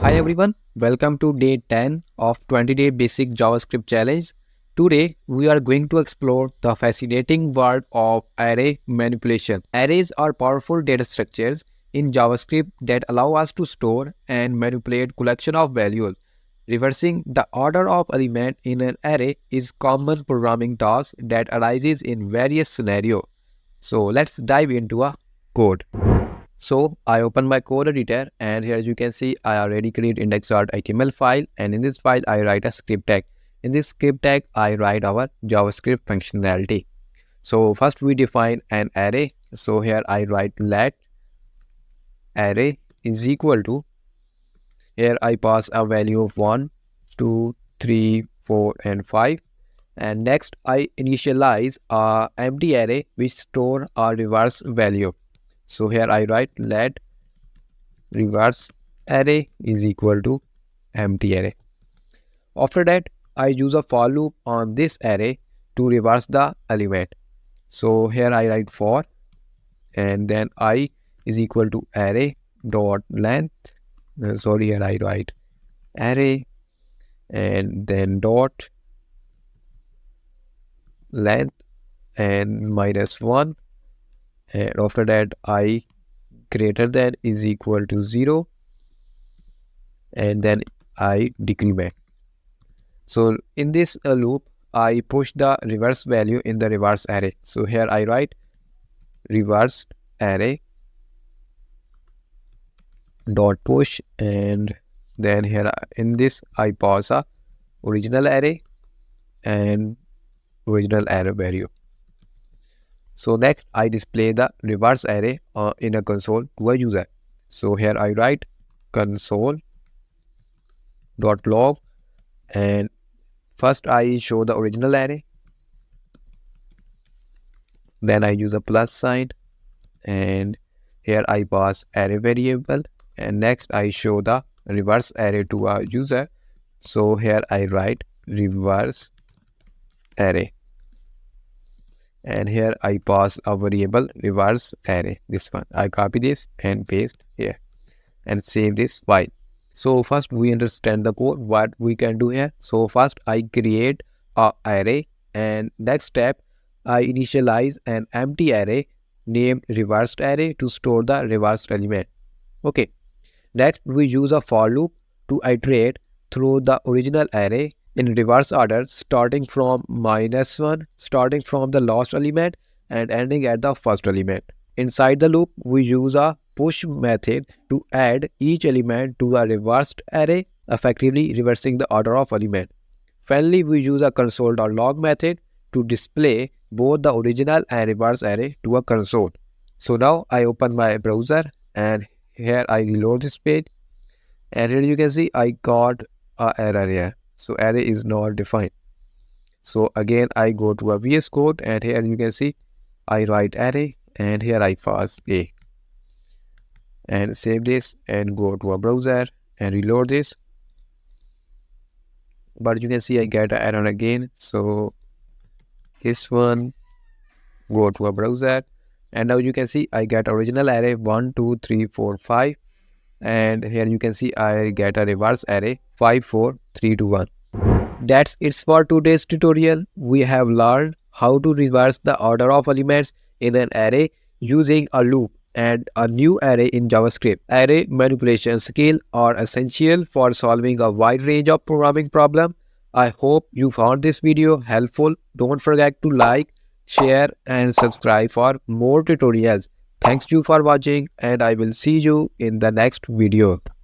Hi everyone, welcome to day 10 of 20-day basic JavaScript challenge. Today we are going to explore the fascinating world of array manipulation. Arrays are powerful data structures in JavaScript that allow us to store and manipulate collection of values. Reversing the order of element in an array is common programming task that arises in various scenarios. So let's dive into a code. So I open my code editor and here you can see I already create index.html file, and in this file I write a script tag. In this script tag I write our JavaScript functionality. So first we define an array. So here I write let array is equal to, here I pass a value of 1, 2, 3, 4 and 5, and next I initialize a empty array which store a reverse value. So here I write let reverse array is equal to empty array. After that, I use a for loop on this array to reverse the element. So here I write for, and then I is equal to array dot length. Here I write array and then dot length and -1, and after that I greater than is equal to 0, and then I decrement. So in this loop, I push the reverse value in the reverse array. So here I write reverse array dot push, and then here in this I pass a original array and original array value. So next I display the reverse array in a console to a user. So here I write console dot log, and first I show the original array, then I use a plus sign, and here I pass array variable, and next I show the reverse array to a user. So here I write reverse array, and here I pass a variable reverse array, this one. I copy this and paste here and save this file. So first we understand the code, what we can do here. So first I create a array, and next step I initialize an empty array named reversed array to store the reversed element. Okay. Next we use a for loop to iterate through the original array in reverse order, starting from -1, starting from the last element and ending at the first element. Inside the loop, we use a push method to add each element to a reversed array, effectively reversing the order of element. Finally, we use a console.log method to display both the original and reverse array to a console. So now I open my browser and here I reload this page, and here you can see I got an error here. So array is not defined. So again I go to a VS Code, and here you can see I write array, and here I pass a, and save this and go to a browser and reload this. But you can see I get an error again. So this one, go to a browser, and now you can see I get original array 1, 2, 3, 4, 5, and here you can see I get a reverse array 5, 4, 3, 2, 1. That's it for today's tutorial. We have learned how to reverse the order of elements in an array using a loop and a new array in JavaScript. Array manipulation skills are essential for solving a wide range of programming problems. I hope you found this video helpful. Don't forget to like, share and subscribe for more tutorials. Thanks you for watching, and I will see you in the next video.